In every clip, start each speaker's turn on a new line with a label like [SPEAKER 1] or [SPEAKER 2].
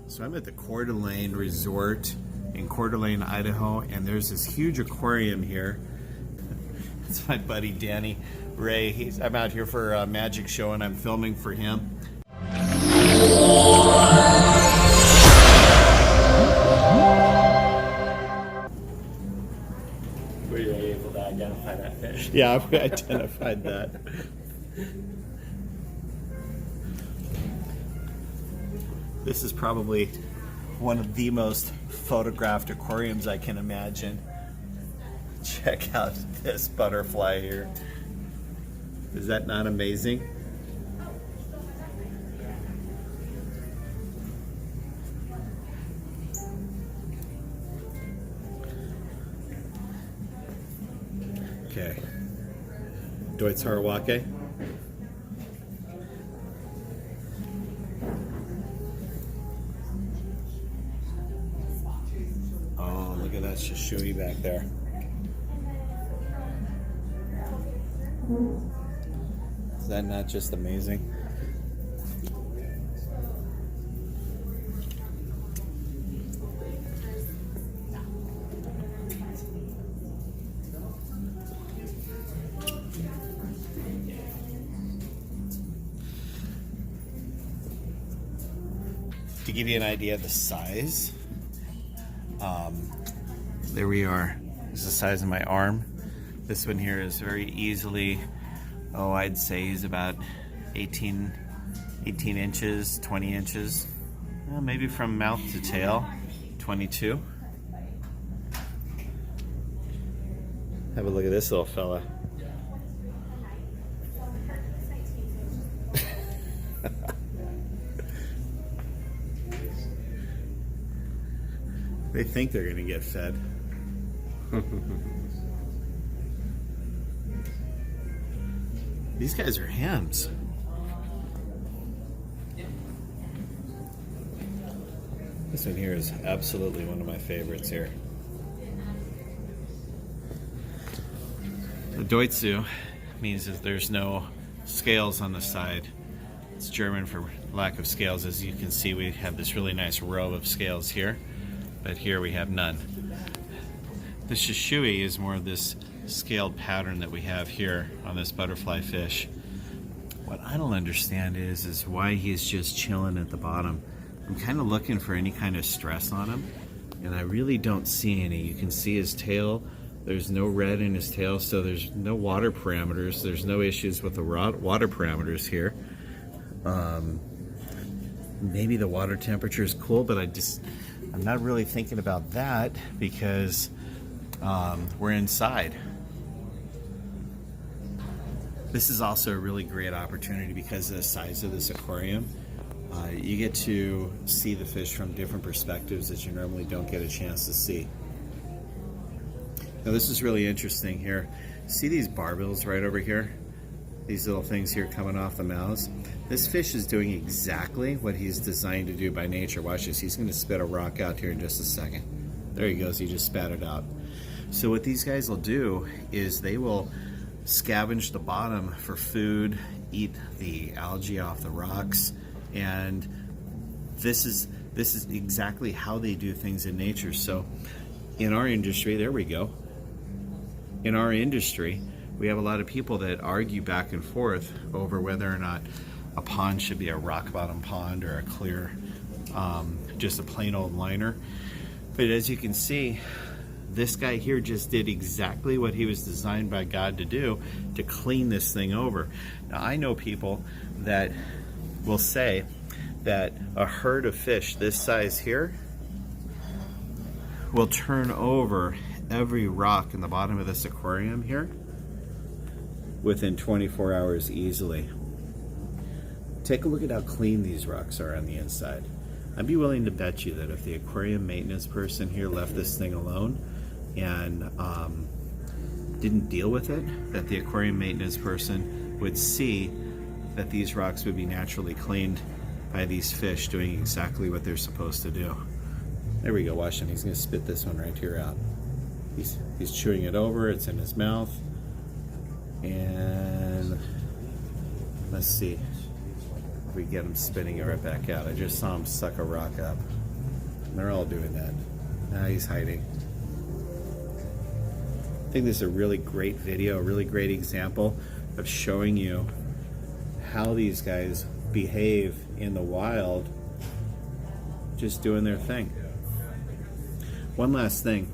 [SPEAKER 1] So I'm at the Coeur d'Alene Resort in Coeur d'Alene, Idaho, and there's this huge aquarium here. It's my buddy Danny Ray. I'm out here for a magic show and I'm filming for him.
[SPEAKER 2] Were you able to identify that fish?
[SPEAKER 1] Yeah, I've identified that. This is probably one of the most photographed aquariums I can imagine. Check out this butterfly here. Is that not amazing? Okay. Doitsu Hariwake. Oh, look at that shishui back there. Is that not just amazing? To give you an idea of the size, there we are. This is the size of my arm. This one here is very easily, I'd say he's about 18 inches, 20 inches. Well, maybe from mouth to tail, 22. Have a look at this little fella. They think they're gonna get fed. These guys are hams. This one here is absolutely one of my favorites here. The Doitsu means that there's no scales on the side. It's German for lack of scales. As you can see, we have this really nice row of scales here, but here we have none. The shishui is more of this scaled pattern that we have here on this butterfly fish. What I don't understand is why he's just chilling at the bottom. I'm kind of looking for any kind of stress on him, and I really don't see any. You can see his tail. There's no red in his tail, so there's no water parameters. There's no issues with the water parameters here. Maybe the water temperature is cool, but I'm not really thinking about that because we're inside. This is also a really great opportunity because of the size of this aquarium. You get to see the fish from different perspectives that you normally don't get a chance to see. Now this is really interesting here. See these barbels right over here? These little things here coming off the mouths? This fish is doing exactly what he's designed to do by nature. Watch this, he's gonna spit a rock out here in just a second. There he goes, he just spat it out. So what these guys will do is they will scavenge the bottom for food, eat the algae off the rocks, and this is exactly how they do things in nature. So in our industry, there we go. In our industry, we have a lot of people that argue back and forth over whether or not a pond should be a rock bottom pond or a clear, just a plain old liner. But as you can see, this guy here just did exactly what he was designed by God to do, to clean this thing over. Now I know people that will say that a herd of fish this size here will turn over every rock in the bottom of this aquarium here within 24 hours easily. Take a look at how clean these rocks are on the inside. I'd be willing to bet you that if the aquarium maintenance person here left this thing alone and didn't deal with it, that the aquarium maintenance person would see that these rocks would be naturally cleaned by these fish doing exactly what they're supposed to do. There we go, watch him. He's gonna spit this one right here out. He's chewing it over, it's in his mouth. And let's see. we get him spinning it right back out. I just saw him suck a rock up. And they're all doing that. Now he's hiding. I think this is a really great video, a really great example of showing you how these guys behave in the wild, just doing their thing. One last thing,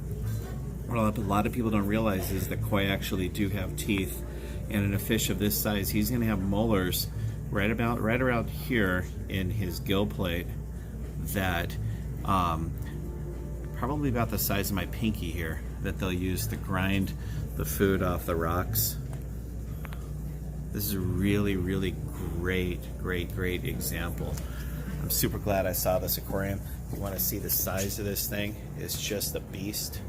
[SPEAKER 1] what a lot of people don't realize is that koi actually do have teeth, and in a fish of this size, he's going to have molars right around here in his gill plate that probably about the size of my pinky here, that they'll use to grind the food off the rocks. This is a really, really great example. I'm super glad I saw this aquarium. If you want to see the size of this thing, it's just a beast.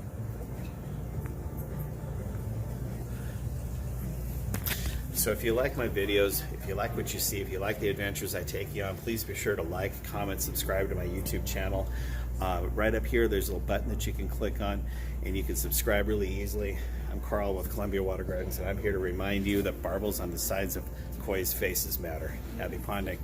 [SPEAKER 1] So if you like my videos, if you like what you see, if you like the adventures I take you on, please be sure to like, comment, subscribe to my YouTube channel. Right up here, there's a little button that you can click on, and you can subscribe really easily. I'm Carl with Columbia Water Gardens, and I'm here to remind you that barbels on the sides of koi's faces matter. Happy ponding.